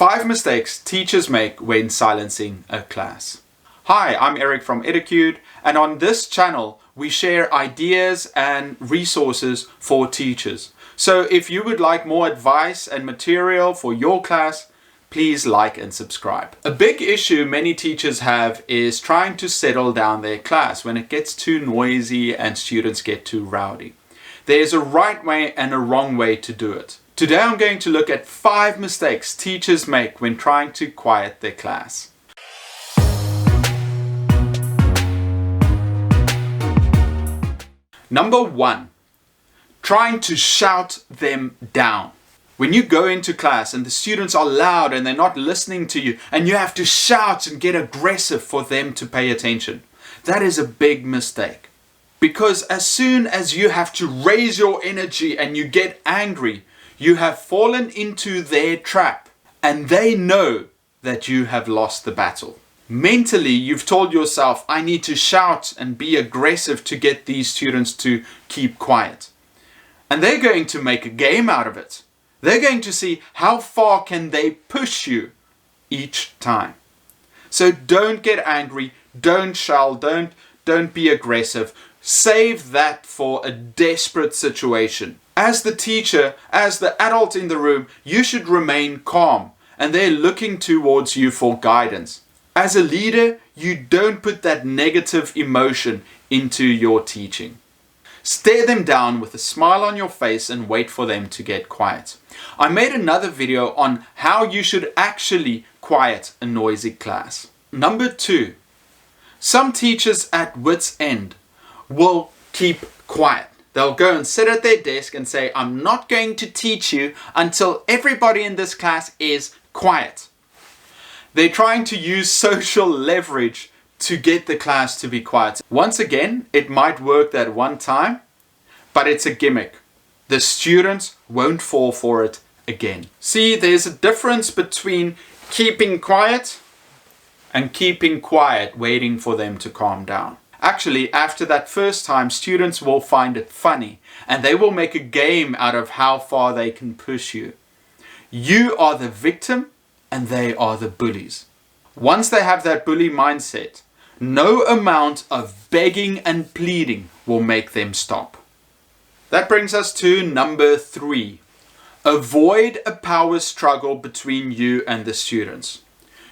5 mistakes teachers make when silencing a class. Hi, I'm Eric from Edacute, and on this channel we share ideas and resources for teachers. So if you would like more advice and material for your class, please like and subscribe. A big issue many teachers have is trying to settle down their class when it gets too noisy and students get too rowdy. There's a right way and a wrong way to do it. Today I'm going to look at 5 mistakes teachers make when trying to quiet their class. Number 1, trying to shout them down. When you go into class and the students are loud and they're not listening to you and you have to shout and get aggressive for them to pay attention, that is a big mistake. Because as soon as you have to raise your energy and you get angry, you have fallen into their trap and they know that you have lost the battle. Mentally, you've told yourself, I need to shout and be aggressive to get these students to keep quiet. And they're going to make a game out of it. They're going to see how far can they push you each time. So don't get angry, don't shout, don't be aggressive. Save that for a desperate situation. As the teacher, as the adult in the room, you should remain calm and they're looking towards you for guidance. As a leader, you don't put that negative emotion into your teaching. Stare them down with a smile on your face and wait for them to get quiet. I made another video on how you should actually quiet a noisy class. Number 2, some teachers at wit's end will keep quiet. They'll go and sit at their desk and say, I'm not going to teach you until everybody in this class is quiet. They're trying to use social leverage to get the class to be quiet. Once again, it might work that one time, but it's a gimmick. The students won't fall for it again. See, there's a difference between keeping quiet and keeping quiet, waiting for them to calm down. Actually, after that first time, students will find it funny and they will make a game out of how far they can push you. You are the victim and they are the bullies. Once they have that bully mindset, no amount of begging and pleading will make them stop. That brings us to number 3. Avoid a power struggle between you and the students.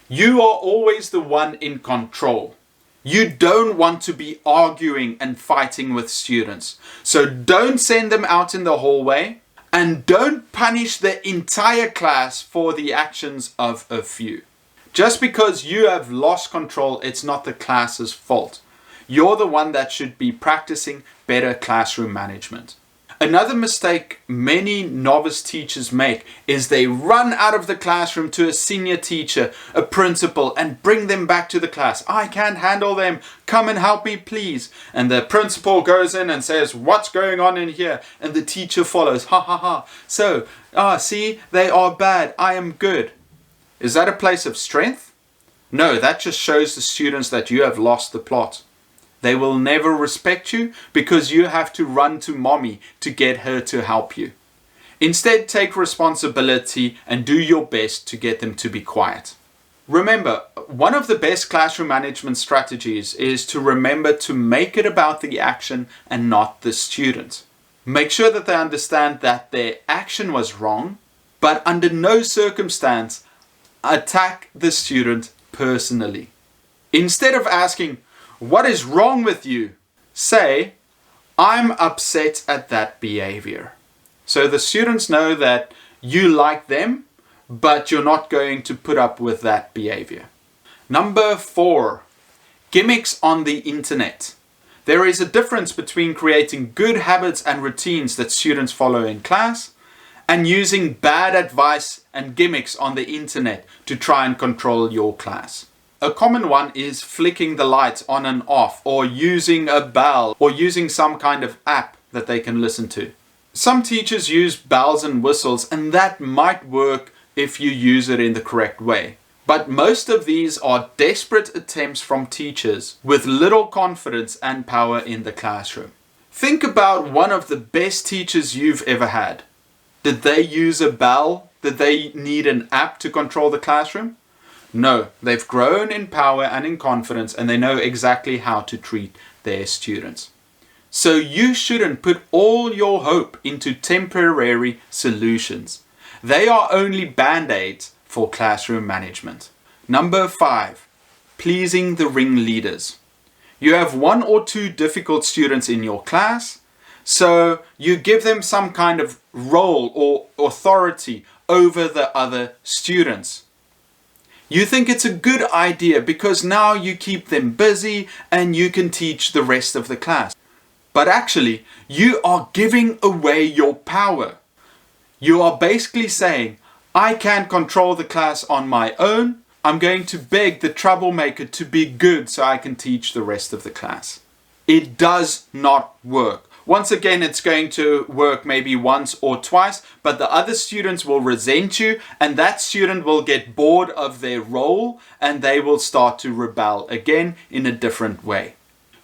You are always the one in control. You don't want to be arguing and fighting with students. So don't send them out in the hallway and don't punish the entire class for the actions of a few. Just because you have lost control, it's not the class's fault. You're the one that should be practicing better classroom management. Another mistake many novice teachers make is they run out of the classroom to a senior teacher, a principal, and bring them back to the class. I can't handle them. Come and help me, please. And the principal goes in and says, what's going on in here? And the teacher follows. Ha ha ha. So, see, they are bad. I am good. Is that a place of strength? No, that just shows the students that you have lost the plot. They will never respect you because you have to run to mommy to get her to help you. Instead, take responsibility and do your best to get them to be quiet. Remember, one of the best classroom management strategies is to remember to make it about the action and not the student. Make sure that they understand that their action was wrong, but under no circumstance attack the student personally. Instead of asking, what is wrong with you? Say, I'm upset at that behavior. So the students know that you like them, but you're not going to put up with that behavior. Number 4, gimmicks on the internet. There is a difference between creating good habits and routines that students follow in class and using bad advice and gimmicks on the internet to try and control your class. A common one is flicking the lights on and off, or using a bell, or using some kind of app that they can listen to. Some teachers use bells and whistles, and that might work if you use it in the correct way. But most of these are desperate attempts from teachers with little confidence and power in the classroom. Think about one of the best teachers you've ever had. Did they use a bell that they need an app to control the classroom? No, they've grown in power and in confidence, and they know exactly how to treat their students. So you shouldn't put all your hope into temporary solutions. They are only band-aids for classroom management. Number 5, pleasing the ringleaders. You have 1 or 2 difficult students in your class, so you give them some kind of role or authority over the other students. You think it's a good idea because now you keep them busy and you can teach the rest of the class. But actually, you are giving away your power. You are basically saying, I can't control the class on my own. I'm going to beg the troublemaker to be good so I can teach the rest of the class. It does not work. Once again, it's going to work maybe once or twice, but the other students will resent you, and that student will get bored of their role and they will start to rebel again in a different way.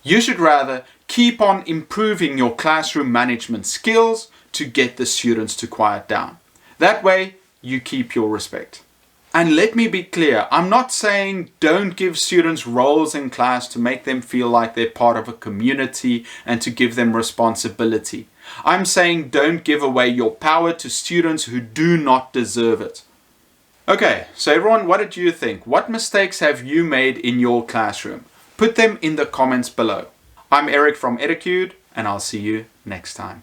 You should rather keep on improving your classroom management skills to get the students to quiet down. That way, you keep your respect. And let me be clear, I'm not saying don't give students roles in class to make them feel like they're part of a community and to give them responsibility. I'm saying don't give away your power to students who do not deserve it. Okay, so everyone, what did you think? What mistakes have you made in your classroom? Put them in the comments below. I'm Eric from Educute, and I'll see you next time.